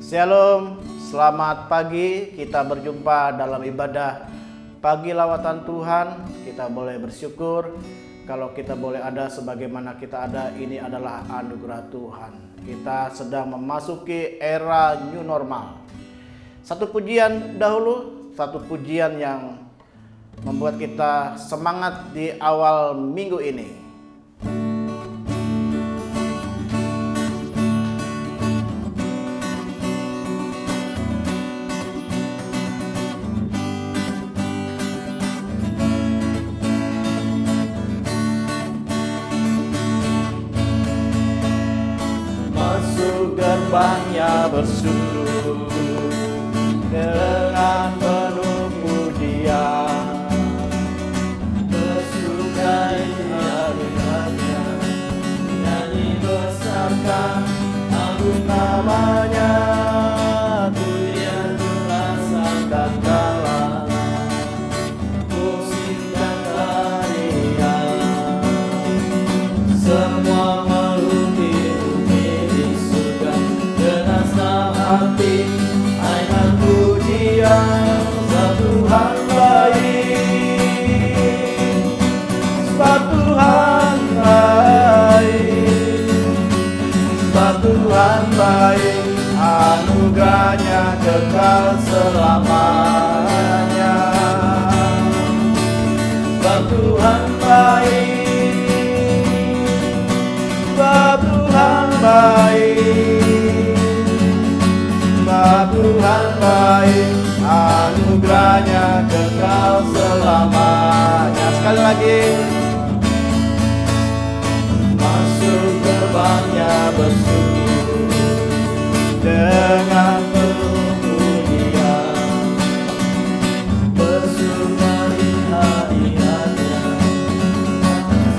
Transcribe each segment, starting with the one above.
Shalom, selamat pagi. Kita berjumpa dalam ibadah pagi lawatan Tuhan. Kita boleh bersyukur kalau kita boleh ada sebagaimana kita ada. Ini adalah anugerah Tuhan. Kita sedang memasuki era new normal. Satu pujian dahulu, satu pujian yang membuat kita semangat di awal minggu ini. Gerbangnya bersujud dengan penuh pujian, bersukai hadiratnya, nyanyi besarkan agung namanya, pujian rasakan kalah, musik dan tarian, semua hati, ainat pujian, Tuhan baik, sebab Tuhan baik, sebab Tuhan baik, anugerahnya kekal selamanya, sebab Tuhan baik, sebab Tuhan baik. Tuhan baik, anugerahnya kekal selamanya. Sekali lagi, masuk gerbangnya bersujud dengan penuh pujian, bersyukuri hadiratnya,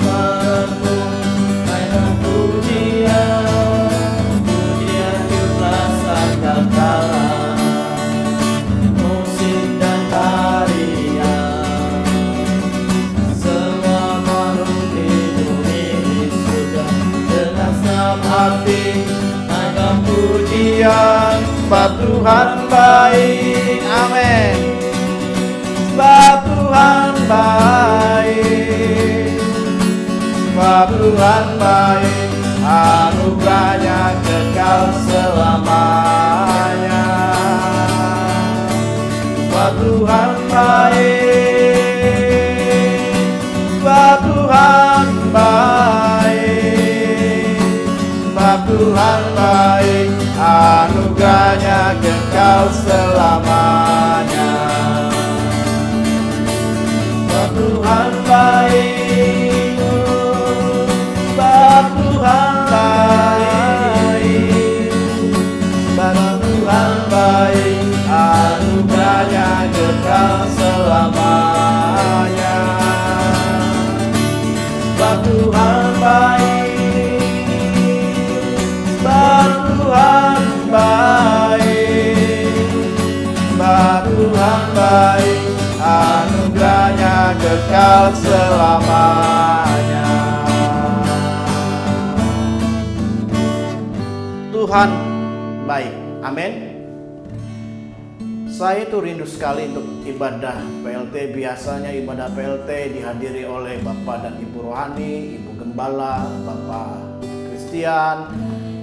merenung ainat pujian. Musik dan tarian, semua makhluk hidup ini sudah dengan senang hati naikkan pujian, sebab Tuhan baik, amin. Sebab Tuhan baik, sebab Tuhan baik, anugerahnya kekal selamanya. Sebab Tuhan baik, sebab Tuhan baik, sebab Tuhan baik, anugerahnya kekal selamanya. Sebab Tuhan baik, sebab Tuhan baik, sebab Tuhan baik, anugerahnya kekal selamanya. Sebab Tuhan baik, sebab Tuhan baik, sebab Tuhan baik, anugerahnya kekal selamanya. Tuhan baik, amin. Saya itu rindu sekali untuk ibadah PLT. Biasanya ibadah PLT dihadiri oleh Bapak dan Ibu Rohani, Ibu Gembala, Bapak Christian,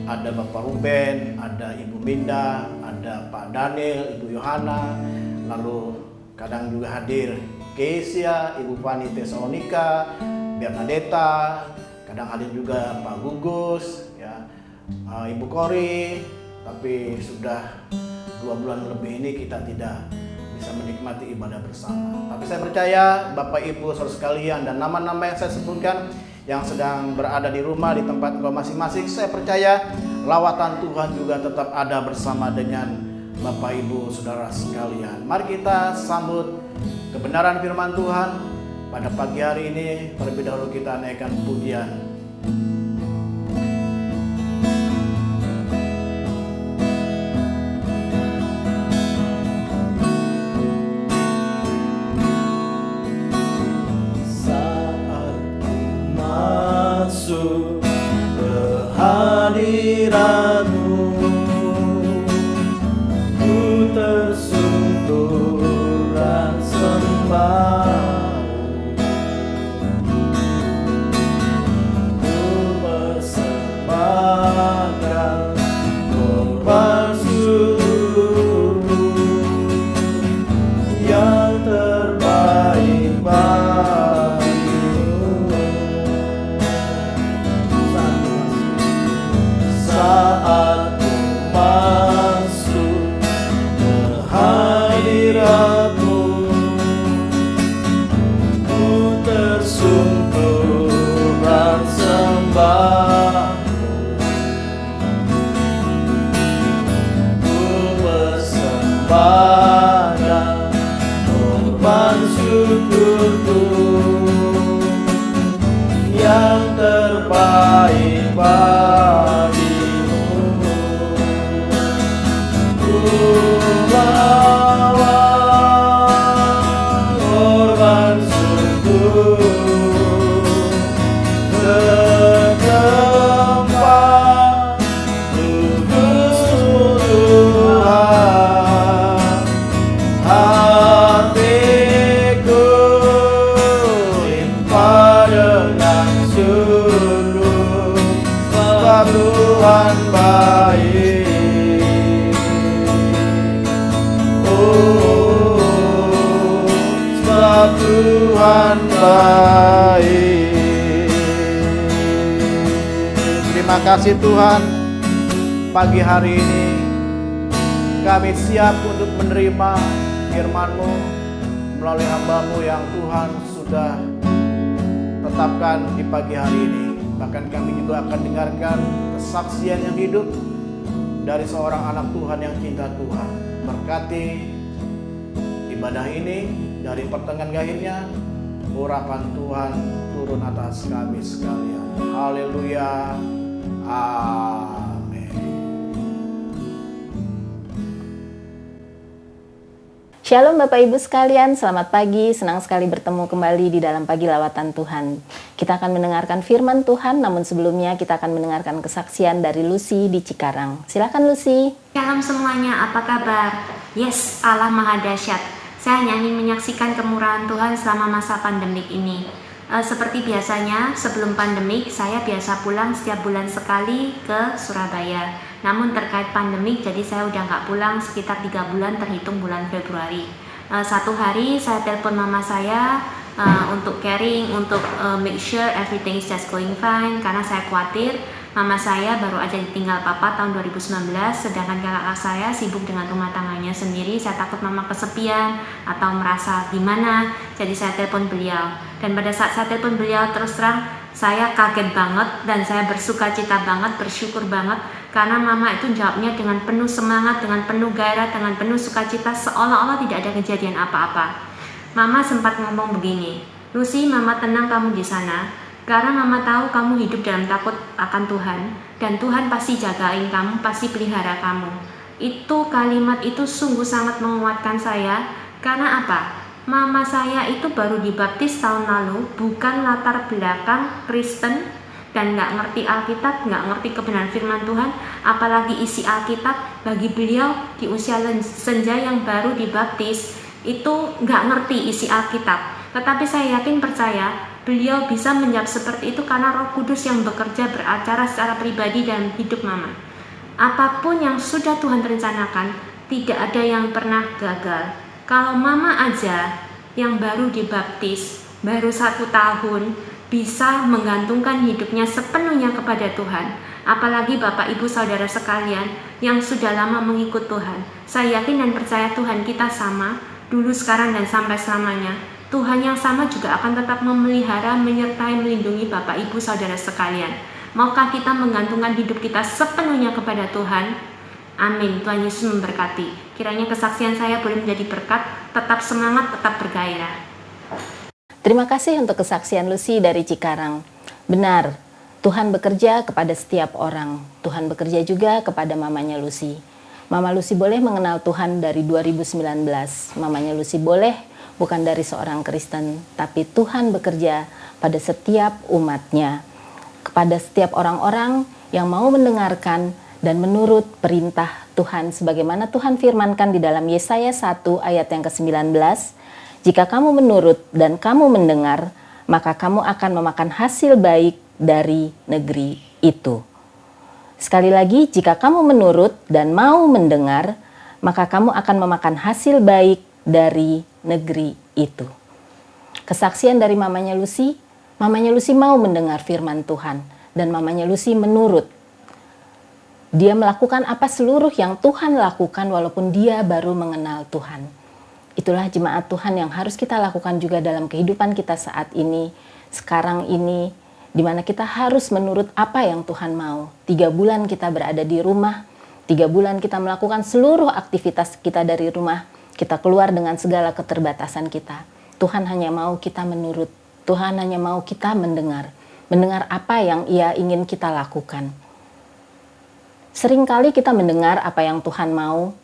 ada Bapak Ruben, ada Ibu Minda, ada Pak Daniel, Ibu Yohana, lalu kadang juga hadir Kesia, Ibu Fani Tesalonika, Bernadetta, kadang hadir juga Pak Gugus, ya, Ibu Kori, tapi sudah 2 bulan lebih ini kita tidak bisa menikmati ibadah bersama. Tapi saya percaya Bapak Ibu saudara sekalian dan nama-nama yang saya sebutkan yang sedang berada di rumah, di tempat engkau masing-masing, saya percaya lawatan Tuhan juga tetap ada bersama dengan Bapak Ibu saudara sekalian. Mari kita sambut kebenaran firman Tuhan pada pagi hari ini. Terlebih dahulu kita naikkan pujian. masuk ke hadirat-Mu, pada korban syukurku yang terbaik bagimu. Ku bawa korban syukur ke tempat kudus Tuhan. Hatiku limpah dengan syukur, sebab Tuhan baik. Oh, sebab Tuhan baik. Terima kasih Tuhan, pagi hari ini kami siap untuk menerima firman-Mu melalui hamba-Mu yang Tuhan sudah tetapkan di pagi hari ini. Bahkan kami juga akan dengarkan kesaksian yang hidup dari seorang anak Tuhan yang cinta Tuhan. Berkati ibadah ini, dari pertengahan akhirnya urapan Tuhan turun atas kami sekalian. Haleluya. Amin. Shalom Bapak Ibu sekalian, selamat pagi, senang sekali bertemu kembali di dalam Pagi Lawatan Tuhan. Kita akan mendengarkan firman Tuhan, namun sebelumnya kita akan mendengarkan kesaksian dari Lucy di Cikarang. Silakan Lucy. Shalom semuanya, apa kabar? Yes, Allah Maha Dahsyat. Saya hanya ingin menyaksikan kemurahan Tuhan selama masa pandemik ini. Seperti biasanya, sebelum pandemik, saya biasa pulang setiap bulan sekali ke Surabaya. Namun terkait pandemik, jadi saya udah nggak pulang sekitar 3 bulan terhitung bulan Februari. Satu hari saya telepon mama saya untuk caring, untuk make sure everything is just going fine, karena saya khawatir mama saya baru aja ditinggal papa tahun 2019, sedangkan kakak saya sibuk dengan rumah tangganya sendiri. Saya takut mama kesepian atau merasa gimana, jadi saya telepon beliau. Dan pada saat saya telepon beliau, terus terang saya kaget banget dan saya bersuka cita banget, bersyukur banget, karena mama itu jawabnya dengan penuh semangat, dengan penuh gairah, dengan penuh sukacita, seolah-olah tidak ada kejadian apa-apa. Mama sempat ngomong begini, "Lucy, mama tenang kamu di sana, karena mama tahu kamu hidup dalam takut akan Tuhan, dan Tuhan pasti jagain kamu, pasti pelihara kamu." Itu kalimat itu sungguh sangat menguatkan saya. Karena apa? Mama saya itu baru dibaptis tahun lalu, bukan latar belakang Kristen, dan nggak ngerti Alkitab, nggak ngerti kebenaran firman Tuhan, apalagi isi Alkitab. Bagi beliau di usia senja yang baru dibaptis, itu nggak ngerti isi Alkitab. Tetapi saya yakin percaya, beliau bisa menjawab seperti itu karena Roh Kudus yang bekerja beracara secara pribadi dalam hidup mama. Apapun yang sudah Tuhan rencanakan, tidak ada yang pernah gagal. Kalau mama aja yang baru dibaptis, baru 1 tahun, bisa menggantungkan hidupnya sepenuhnya kepada Tuhan, apalagi Bapak Ibu Saudara sekalian yang sudah lama mengikut Tuhan. Saya yakin dan percaya Tuhan kita sama, dulu, sekarang, dan sampai selamanya. Tuhan yang sama juga akan tetap memelihara, menyertai, melindungi Bapak Ibu Saudara sekalian. Maukah kita menggantungkan hidup kita sepenuhnya kepada Tuhan? Amin. Tuhan Yesus memberkati. Kiranya kesaksian saya boleh menjadi berkat. Tetap semangat, tetap bergairah. Terima kasih untuk kesaksian Lucy dari Cikarang. Benar, Tuhan bekerja kepada setiap orang. Tuhan bekerja juga kepada mamanya Lucy. Mama Lucy boleh mengenal Tuhan dari 2019. Mamanya Lucy boleh bukan dari seorang Kristen, tapi Tuhan bekerja pada setiap umatnya, kepada setiap orang-orang yang mau mendengarkan dan menurut perintah Tuhan, sebagaimana Tuhan firmankan di dalam Yesaya 1 ayat yang ke-19, "Jika kamu menurut dan kamu mendengar, maka kamu akan memakan hasil baik dari negeri itu." Sekali lagi, jika kamu menurut dan mau mendengar, maka kamu akan memakan hasil baik dari negeri itu. Kesaksian dari mamanya Lucy mau mendengar firman Tuhan, dan mamanya Lucy menurut. Dia melakukan apa seluruh yang Tuhan lakukan walaupun dia baru mengenal Tuhan. Itulah jemaat Tuhan yang harus kita lakukan juga dalam kehidupan kita saat ini, sekarang ini, di mana kita harus menurut apa yang Tuhan mau. 3 bulan kita berada di rumah, 3 bulan kita melakukan seluruh aktivitas kita dari rumah, kita keluar dengan segala keterbatasan kita. Tuhan hanya mau kita menurut, Tuhan hanya mau kita mendengar apa yang Ia ingin kita lakukan. Seringkali kita mendengar apa yang Tuhan mau,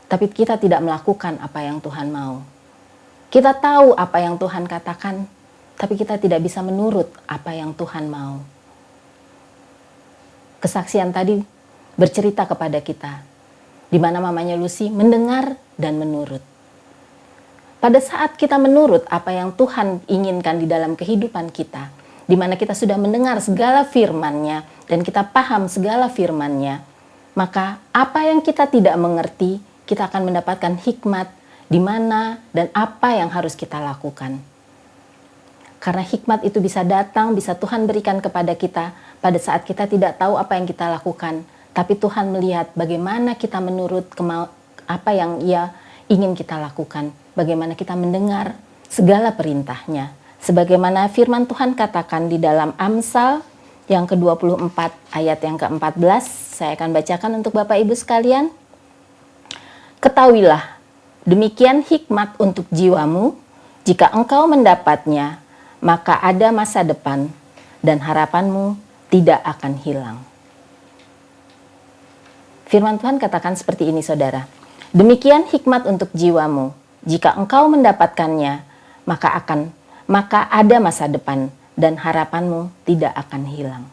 tapi kita tidak melakukan apa yang Tuhan mau. Kita tahu apa yang Tuhan katakan, tapi kita tidak bisa menurut apa yang Tuhan mau. Kesaksian tadi bercerita kepada kita, di mana mamanya Lucy mendengar dan menurut. Pada saat kita menurut apa yang Tuhan inginkan di dalam kehidupan kita, di mana kita sudah mendengar segala firman-Nya dan kita paham segala firman-Nya, maka apa yang kita tidak mengerti, kita akan mendapatkan hikmat di mana dan apa yang harus kita lakukan. Karena hikmat itu bisa datang, bisa Tuhan berikan kepada kita pada saat kita tidak tahu apa yang kita lakukan. Tapi Tuhan melihat bagaimana kita menurut apa yang Ia ingin kita lakukan. Bagaimana kita mendengar segala perintah-Nya. Sebagaimana firman Tuhan katakan di dalam Amsal yang ke-24 ayat yang ke-14. Saya akan bacakan untuk Bapak Ibu sekalian. Ketahuilah, demikian hikmat untuk jiwamu, jika engkau mendapatnya, maka ada masa depan dan harapanmu tidak akan hilang. Firman Tuhan katakan seperti ini, saudara. Demikian hikmat untuk jiwamu, jika engkau mendapatkannya, maka ada masa depan dan harapanmu tidak akan hilang.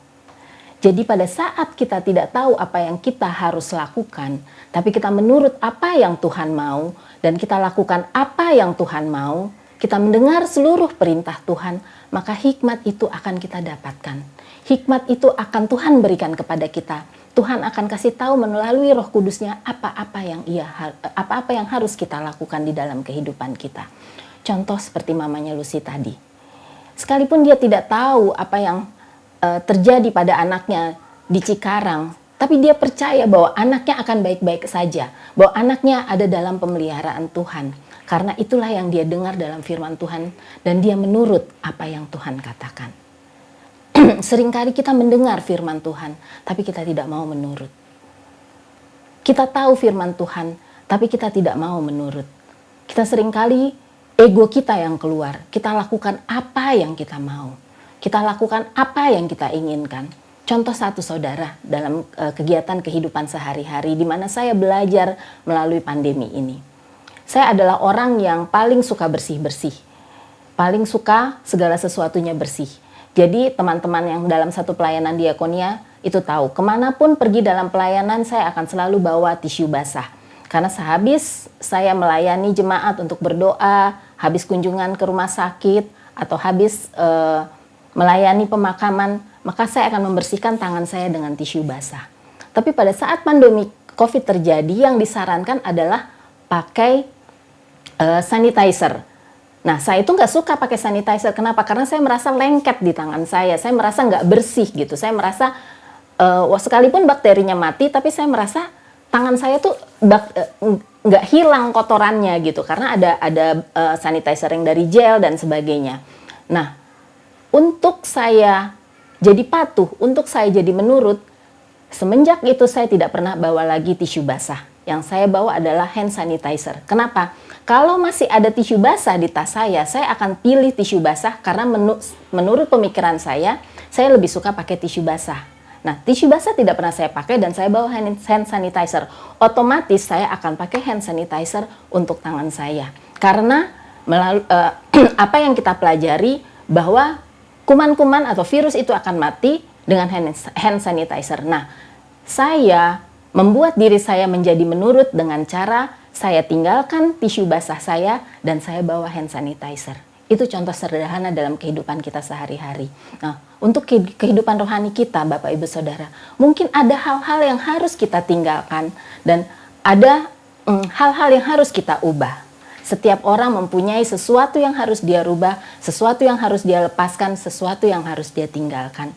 Jadi pada saat kita tidak tahu apa yang kita harus lakukan, tapi kita menurut apa yang Tuhan mau, dan kita lakukan apa yang Tuhan mau, kita mendengar seluruh perintah Tuhan, maka hikmat itu akan kita dapatkan. Hikmat itu akan Tuhan berikan kepada kita. Tuhan akan kasih tahu melalui Roh Kudus-Nya apa-apa yang harus kita lakukan di dalam kehidupan kita. Contoh seperti mamanya Lucy tadi. Sekalipun dia tidak tahu apa yang terjadi pada anaknya di Cikarang, tapi dia percaya bahwa anaknya akan baik-baik saja, bahwa anaknya ada dalam pemeliharaan Tuhan. Karena itulah yang dia dengar dalam firman Tuhan dan dia menurut apa yang Tuhan katakan. Seringkali kita mendengar firman Tuhan, tapi kita tidak mau menurut. Kita tahu firman Tuhan, tapi kita tidak mau menurut. Kita seringkali ego kita yang keluar. Kita lakukan apa yang kita mau. Kita lakukan apa yang kita inginkan. Contoh satu, saudara, dalam kegiatan kehidupan sehari-hari di mana saya belajar melalui pandemi ini. Saya adalah orang yang paling suka bersih-bersih. Paling suka segala sesuatunya bersih. Jadi teman-teman yang dalam satu pelayanan diakonia itu tahu. Kemanapun pergi dalam pelayanan saya akan selalu bawa tisu basah. Karena sehabis saya melayani jemaat untuk berdoa, habis kunjungan ke rumah sakit, atau habis melayani pemakaman, maka saya akan membersihkan tangan saya dengan tisu basah. Tapi pada saat pandemi COVID terjadi, yang disarankan adalah pakai sanitizer. Nah, saya itu nggak suka pakai sanitizer. Kenapa? Karena saya merasa lengket di tangan saya. Saya merasa nggak bersih gitu. Saya merasa, sekalipun bakterinya mati, tapi saya merasa tangan saya tuh nggak hilang kotorannya gitu. Karena ada sanitizer yang dari gel dan sebagainya. Nah, untuk saya jadi patuh, untuk saya jadi menurut, semenjak itu saya tidak pernah bawa lagi tisu basah. Yang saya bawa adalah hand sanitizer. Kenapa? Kalau masih ada tisu basah di tas saya akan pilih tisu basah karena menurut pemikiran saya lebih suka pakai tisu basah. Nah, tisu basah tidak pernah saya pakai dan saya bawa hand sanitizer. Otomatis saya akan pakai hand sanitizer untuk tangan saya. Karena apa yang kita pelajari bahwa kuman-kuman atau virus itu akan mati dengan hand sanitizer. Nah, saya membuat diri saya menjadi menurut dengan cara saya tinggalkan tisu basah saya dan saya bawa hand sanitizer. Itu contoh sederhana dalam kehidupan kita sehari-hari. Nah, untuk kehidupan rohani kita, Bapak Ibu Saudara, mungkin ada hal-hal yang harus kita tinggalkan dan ada hal-hal yang harus kita ubah. Setiap orang mempunyai sesuatu yang harus dia rubah, sesuatu yang harus dia lepaskan, sesuatu yang harus dia tinggalkan.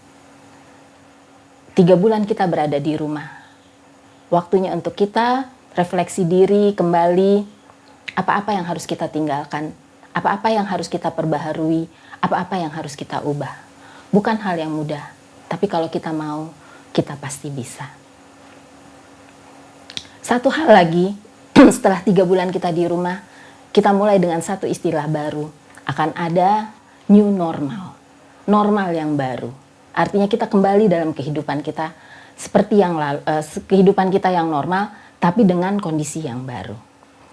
3 bulan kita berada di rumah. Waktunya untuk kita refleksi diri kembali, apa-apa yang harus kita tinggalkan, apa-apa yang harus kita perbaharui, apa-apa yang harus kita ubah. Bukan hal yang mudah, tapi kalau kita mau, kita pasti bisa. Satu hal lagi, setelah 3 bulan kita di rumah, kita mulai dengan satu istilah baru. Akan ada new normal. Normal yang baru. Artinya kita kembali dalam kehidupan kita seperti yang kehidupan kita yang normal, tapi dengan kondisi yang baru.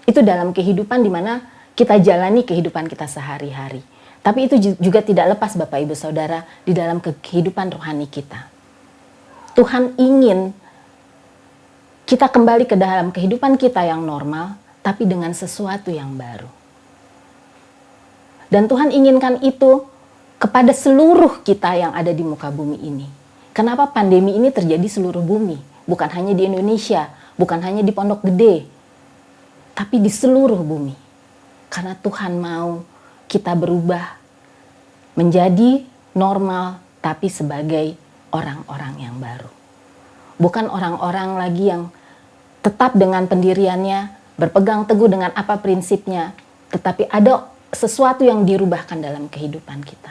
Itu dalam kehidupan di mana kita jalani kehidupan kita sehari-hari. Tapi itu juga tidak lepas Bapak Ibu Saudara di dalam kehidupan rohani kita. Tuhan ingin kita kembali ke dalam kehidupan kita yang normal, tapi dengan sesuatu yang baru. Dan Tuhan inginkan itu kepada seluruh kita yang ada di muka bumi ini. Kenapa pandemi ini terjadi seluruh bumi? Bukan hanya di Indonesia, bukan hanya di Pondok Gede, tapi di seluruh bumi. Karena Tuhan mau kita berubah menjadi normal, tapi sebagai orang-orang yang baru. Bukan orang-orang lagi yang tetap dengan pendiriannya, berpegang teguh dengan apa prinsipnya, tetapi ada sesuatu yang dirubahkan dalam kehidupan kita.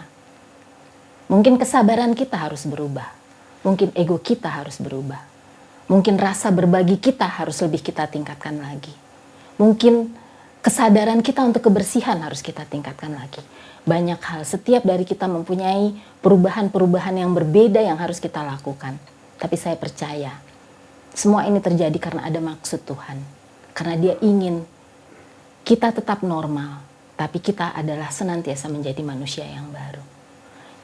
Mungkin kesabaran kita harus berubah, mungkin ego kita harus berubah, mungkin rasa berbagi kita harus lebih kita tingkatkan lagi, mungkin kesadaran kita untuk kebersihan harus kita tingkatkan lagi. Banyak hal, setiap dari kita mempunyai perubahan-perubahan yang berbeda yang harus kita lakukan. Tapi saya percaya, semua ini terjadi karena ada maksud Tuhan. Karena Dia ingin kita tetap normal, tapi kita adalah senantiasa menjadi manusia yang baru.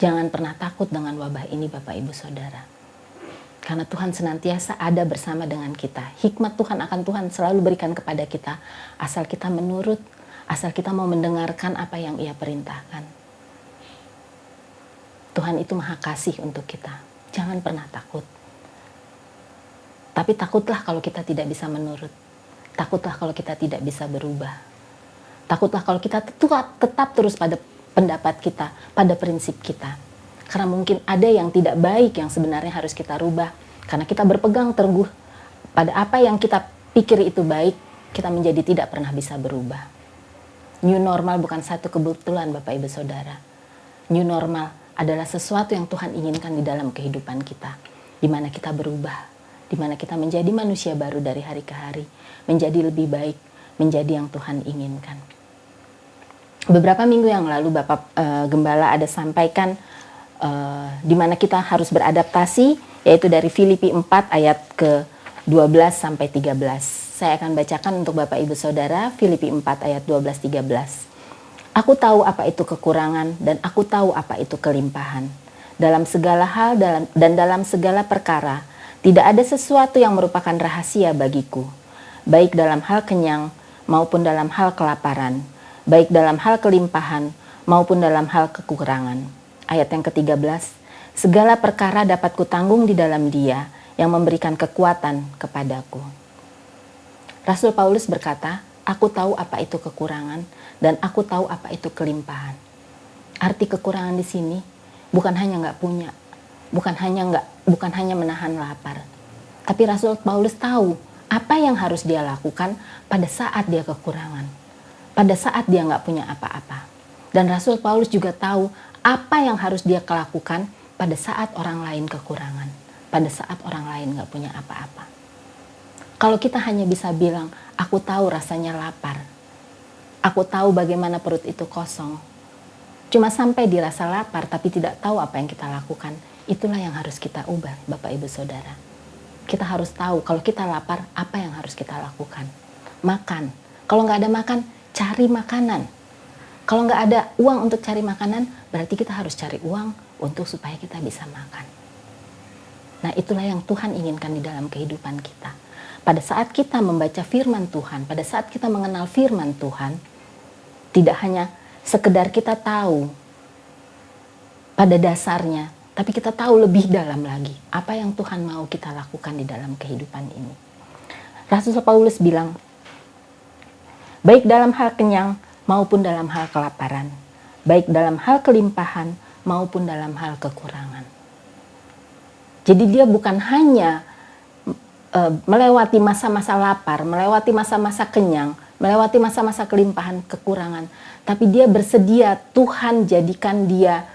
Jangan pernah takut dengan wabah ini Bapak Ibu Saudara. Karena Tuhan senantiasa ada bersama dengan kita. Hikmat Tuhan akan Tuhan selalu berikan kepada kita, asal kita menurut, asal kita mau mendengarkan apa yang Ia perintahkan. Tuhan itu Maha Kasih untuk kita. Jangan pernah takut. Tapi takutlah kalau kita tidak bisa menurut. Takutlah kalau kita tidak bisa berubah. Takutlah kalau kita tetap terus pada pendapat kita, pada prinsip kita. Karena mungkin ada yang tidak baik yang sebenarnya harus kita rubah. Karena kita berpegang teguh pada apa yang kita pikir itu baik, kita menjadi tidak pernah bisa berubah. New normal bukan satu kebetulan Bapak Ibu Saudara. New normal adalah sesuatu yang Tuhan inginkan di dalam kehidupan kita. Di mana kita berubah, di mana kita menjadi manusia baru dari hari ke hari, menjadi lebih baik, menjadi yang Tuhan inginkan. Beberapa minggu yang lalu Bapak Gembala ada sampaikan di mana kita harus beradaptasi, yaitu dari Filipi 4 ayat ke-12 sampai 13. Saya akan bacakan untuk Bapak Ibu Saudara, Filipi 4 ayat 12-13. Aku tahu apa itu kekurangan dan aku tahu apa itu kelimpahan. Dalam segala hal dan dalam segala perkara, tidak ada sesuatu yang merupakan rahasia bagiku, baik dalam hal kenyang maupun dalam hal kelaparan, baik dalam hal kelimpahan maupun dalam hal kekurangan. Ayat yang ke-13, segala perkara dapat kutanggung di dalam Dia yang memberikan kekuatan kepadaku. Rasul Paulus berkata, aku tahu apa itu kekurangan dan aku tahu apa itu kelimpahan. Arti kekurangan di sini bukan hanya nggak punya, bukan hanya menahan lapar. Tapi Rasul Paulus tahu apa yang harus dia lakukan pada saat dia kekurangan, pada saat dia nggak punya apa-apa. Dan Rasul Paulus juga tahu apa yang harus dia lakukan pada saat orang lain kekurangan, pada saat orang lain nggak punya apa-apa. Kalau kita hanya bisa bilang, aku tahu rasanya lapar, aku tahu bagaimana perut itu kosong, cuma sampai dirasa lapar tapi tidak tahu apa yang kita lakukan, itulah yang harus kita ubah Bapak Ibu Saudara. Kita harus tahu kalau kita lapar apa yang harus kita lakukan. Makan. Kalau nggak ada makan, cari makanan. Kalau nggak ada uang untuk cari makanan, berarti kita harus cari uang untuk supaya kita bisa makan. Nah, itulah yang Tuhan inginkan di dalam kehidupan kita. Pada saat kita membaca firman Tuhan, pada saat kita mengenal firman Tuhan, tidak hanya sekedar kita tahu pada dasarnya, tapi kita tahu lebih dalam lagi apa yang Tuhan mau kita lakukan di dalam kehidupan ini. Rasul Paulus bilang, baik dalam hal kenyang maupun dalam hal kelaparan, baik dalam hal kelimpahan maupun dalam hal kekurangan. Jadi dia bukan hanya melewati masa-masa lapar, melewati masa-masa kenyang, melewati masa-masa kelimpahan, kekurangan, tapi dia bersedia Tuhan jadikan dia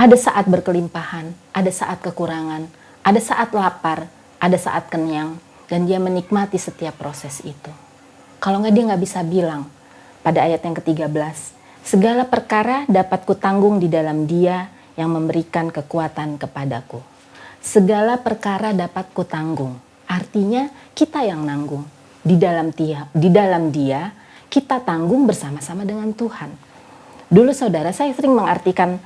ada saat berkelimpahan, ada saat kekurangan, ada saat lapar, ada saat kenyang, Dan dia menikmati setiap proses itu. Kalau nggak, dia nggak bisa bilang pada ayat yang ke-13, segala perkara dapat kutanggung di dalam Dia yang memberikan kekuatan kepadaku. Segala perkara dapat kutanggung. Artinya kita yang nanggung. Di dalam Dia kita tanggung bersama-sama dengan Tuhan. Dulu saudara, saya sering mengartikan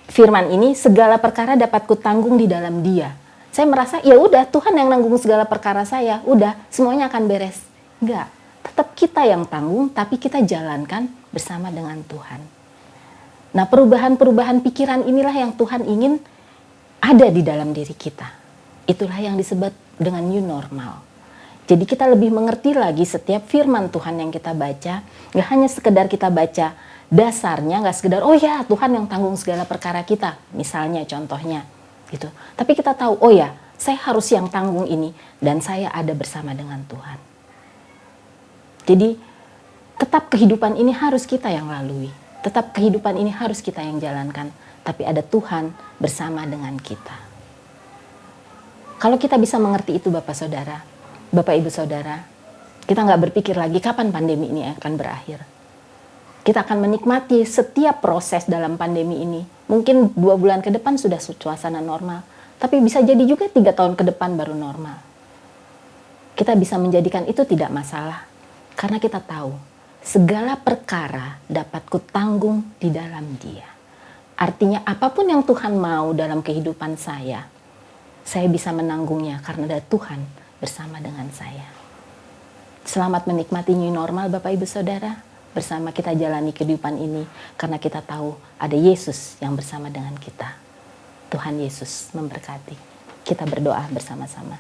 firman ini, segala perkara dapat kutanggung di dalam Dia. Saya merasa ya udah Tuhan yang nanggung segala perkara saya, udah semuanya akan beres. Enggak, tetap kita yang tanggung, tapi kita jalankan bersama dengan Tuhan. Nah, perubahan-perubahan pikiran inilah yang Tuhan ingin ada di dalam diri kita. Itulah yang disebut dengan new normal. Jadi kita lebih mengerti lagi setiap firman Tuhan yang kita baca, nggak hanya sekedar kita baca dasarnya, nggak sekedar oh ya Tuhan yang tanggung segala perkara kita, misalnya contohnya gitu. Tapi kita tahu oh ya saya harus yang tanggung ini dan saya ada bersama dengan Tuhan. Jadi tetap kehidupan ini harus kita yang lalui, tetap kehidupan ini harus kita yang jalankan, tapi ada Tuhan bersama dengan kita. Kalau kita bisa mengerti itu Bapak Saudara, Bapak Ibu Saudara, kita nggak berpikir lagi kapan pandemi ini akan berakhir. Kita akan menikmati setiap proses dalam pandemi ini. Mungkin 2 bulan ke depan sudah suasana normal, tapi bisa jadi juga 3 tahun ke depan baru normal. Kita bisa menjadikan itu tidak masalah, karena kita tahu segala perkara dapat kutanggung di dalam Dia. Artinya apapun yang Tuhan mau dalam kehidupan saya bisa menanggungnya karena ada Tuhan bersama dengan saya. Selamat menikmati new normal Bapak Ibu Saudara. Bersama kita jalani kehidupan ini karena kita tahu ada Yesus yang bersama dengan kita. Tuhan Yesus memberkati. Kita berdoa bersama-sama.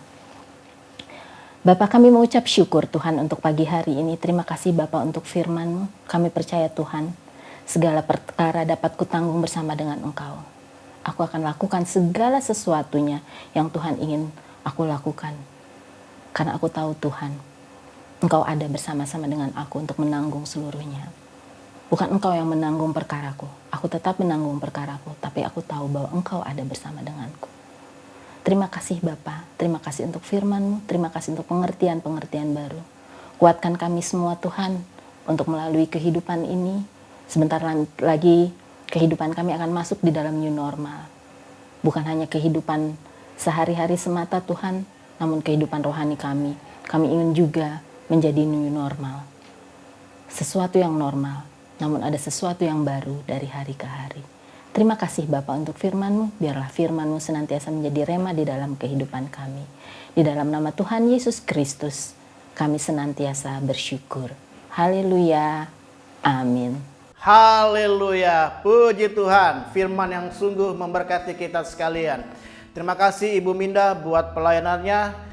Bapak, kami mengucap syukur Tuhan untuk pagi hari ini. Terima kasih Bapak untuk firman-Mu. Kami percaya Tuhan, segala perkara dapat kutanggung bersama dengan Engkau. Aku akan lakukan segala sesuatunya yang Tuhan ingin aku lakukan. Karena aku tahu Tuhan, Engkau ada bersama-sama dengan aku untuk menanggung seluruhnya. Bukan Engkau yang menanggung perkaraku. Aku tetap menanggung perkaraku, tapi aku tahu bahwa Engkau ada bersama denganku. Terima kasih Bapa, terima kasih untuk firman-Mu, terima kasih untuk pengertian-pengertian baru. Kuatkan kami semua Tuhan untuk melalui kehidupan ini. Sebentar lagi kehidupan kami akan masuk di dalam new normal. Bukan hanya kehidupan sehari-hari semata Tuhan, namun kehidupan rohani kami. Kami ingin juga menjadi new normal. Sesuatu yang normal, namun ada sesuatu yang baru dari hari ke hari. Terima kasih Bapak untuk firman-Mu, biarlah firman-Mu senantiasa menjadi rema di dalam kehidupan kami. Di dalam nama Tuhan Yesus Kristus, kami senantiasa bersyukur. Haleluya, amin. Haleluya, puji Tuhan, firman yang sungguh memberkati kita sekalian. Terima kasih Ibu Minda buat pelayanannya.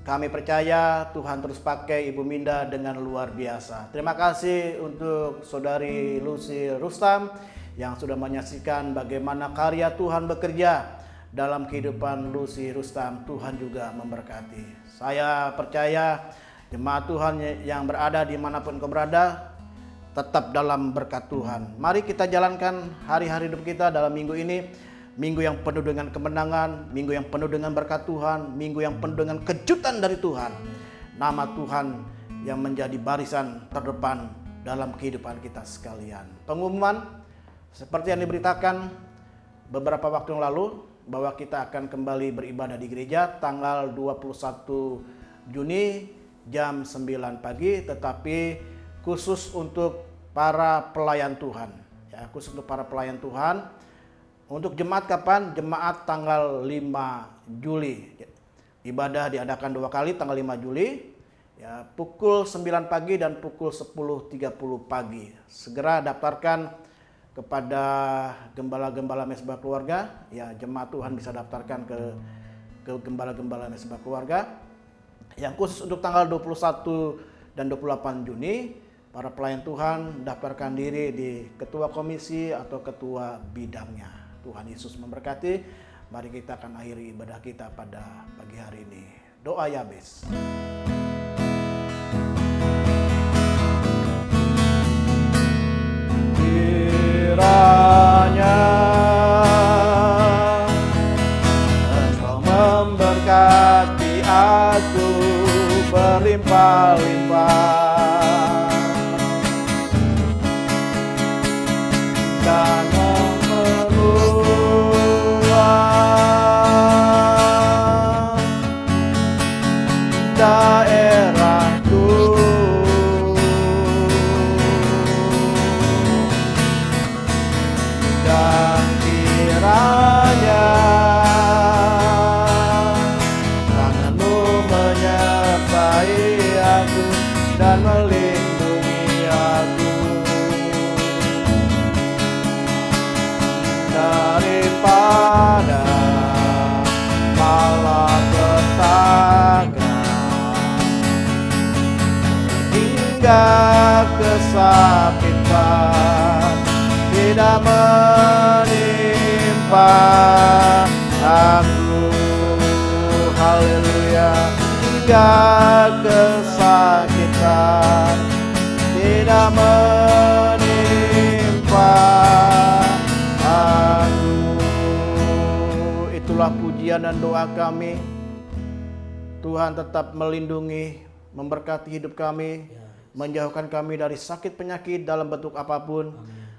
Kami percaya Tuhan terus pakai Ibu Minda dengan luar biasa. Terima kasih untuk Saudari Lucy Rustam yang sudah menyaksikan bagaimana karya Tuhan bekerja dalam kehidupan Lucy Rustam. Tuhan juga memberkati. Saya percaya jemaat Tuhan yang berada dimanapun kau berada, tetap dalam berkat Tuhan. Mari kita jalankan hari-hari hidup kita dalam minggu ini. Minggu yang penuh dengan kemenangan, minggu yang penuh dengan berkat Tuhan, minggu yang penuh dengan kejutan dari Tuhan. Nama Tuhan yang menjadi barisan terdepan dalam kehidupan kita sekalian. Pengumuman seperti yang diberitakan beberapa waktu yang lalu bahwa kita akan kembali beribadah di gereja tanggal 21 Juni jam 9 pagi, tetapi khusus untuk para pelayan Tuhan. Ya, khusus untuk para pelayan Tuhan. Untuk jemaat kapan? Jemaat tanggal 5 Juli. Ibadah diadakan 2 kali, tanggal 5 Juli. Ya, pukul 9 pagi dan pukul 10.30 pagi. Segera daftarkan kepada gembala-gembala Mesbah Keluarga. Ya, jemaat Tuhan bisa daftarkan ke gembala-gembala Mesbah Keluarga. Yang khusus untuk tanggal 21 dan 28 Juni, para pelayan Tuhan daftarkan diri di ketua komisi atau ketua bidangnya. Tuhan Yesus memberkati. Mari kita akan akhiri ibadah kita pada pagi hari ini. Doa Yabes. Kiranya Engkau memberkati aku berlimpah-limpah dan memeluas daerahku, dan kiranya tangan-Mu menyertai aku dan melindungi aku daripada malapetaka hingga kesakitan tidak menimpa aku. Haleluya. Hingga kesakitan tidak menimpa aku. Itulah pujian dan doa kami. Tuhan tetap melindungi, memberkati hidup kami, menjauhkan kami dari sakit penyakit dalam bentuk apapun,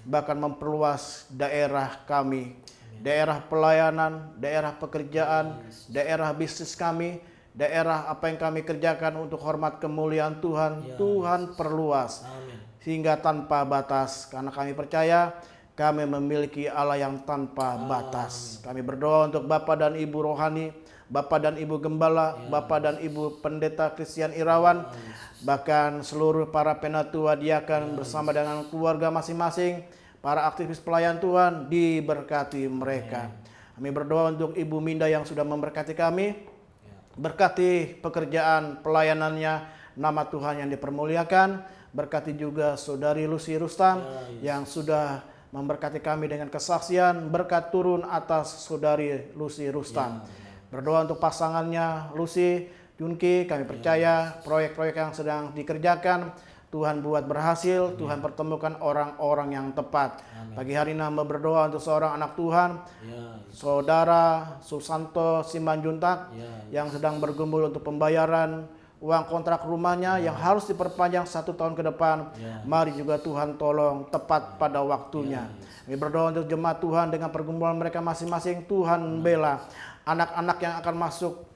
bahkan memperluas daerah kami, daerah pelayanan, daerah pekerjaan, daerah bisnis kami, daerah apa yang kami kerjakan untuk hormat kemuliaan Tuhan. Tuhan perluas sehingga tanpa batas, karena kami percaya kami memiliki Allah yang tanpa batas. Kami berdoa untuk Bapak dan Ibu rohani, Bapak dan Ibu gembala, Bapak dan Ibu pendeta Christian Irawan, bahkan seluruh para penatua diakan bersama dengan keluarga masing-masing, para aktivis pelayan Tuhan, diberkati mereka. Kami berdoa untuk Ibu Minda yang sudah memberkati kami, berkati pekerjaan pelayanannya, nama Tuhan yang dipermuliakan. Berkati juga Saudari Lucy Rustam yang sudah memberkati kami dengan kesaksian, berkat turun atas Saudari Lucy Rustam. Berdoa untuk pasangannya Lucy Yunki, kami percaya proyek-proyek yang sedang dikerjakan Tuhan buat berhasil, Tuhan pertemukan orang-orang yang tepat. Pagi hari ini hamba berdoa untuk seorang anak Tuhan, Saudara Susanto Simanjuntak, yang sedang bergumul untuk pembayaran uang kontrak rumahnya yang harus diperpanjang 1 tahun ke depan. Mari juga Tuhan tolong tepat pada waktunya. Kami berdoa untuk jemaat Tuhan dengan pergumulan mereka masing-masing. Tuhan bela anak-anak yang akan masuk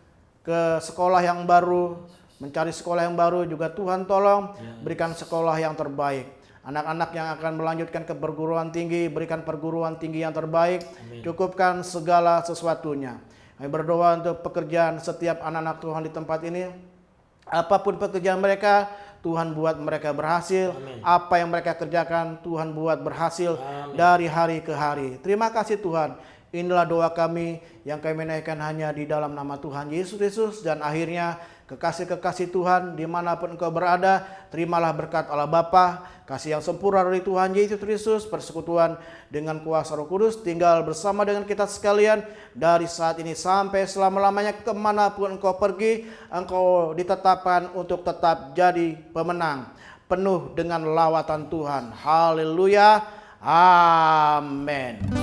ke sekolah yang baru, mencari sekolah yang baru juga Tuhan tolong berikan sekolah yang terbaik. Anak-anak yang akan melanjutkan ke perguruan tinggi, berikan perguruan tinggi yang terbaik. Cukupkan segala sesuatunya. Kami berdoa untuk pekerjaan setiap anak-anak Tuhan di tempat ini. Apapun pekerjaan mereka, Tuhan buat mereka berhasil. Apa yang mereka kerjakan, Tuhan buat berhasil dari hari ke hari. Terima kasih Tuhan. Inilah doa kami yang kami naikkan hanya di dalam nama Tuhan Yesus Kristus. Dan akhirnya kekasih-kekasih Tuhan dimanapun engkau berada, terimalah berkat Allah Bapa, kasih yang sempurna dari Tuhan Yesus Kristus, persekutuan dengan kuasa Roh Kudus, tinggal bersama dengan kita sekalian dari saat ini sampai selama-lamanya. Kemanapun engkau pergi, engkau ditetapkan untuk tetap jadi pemenang, penuh dengan lawatan Tuhan. Haleluya, amin.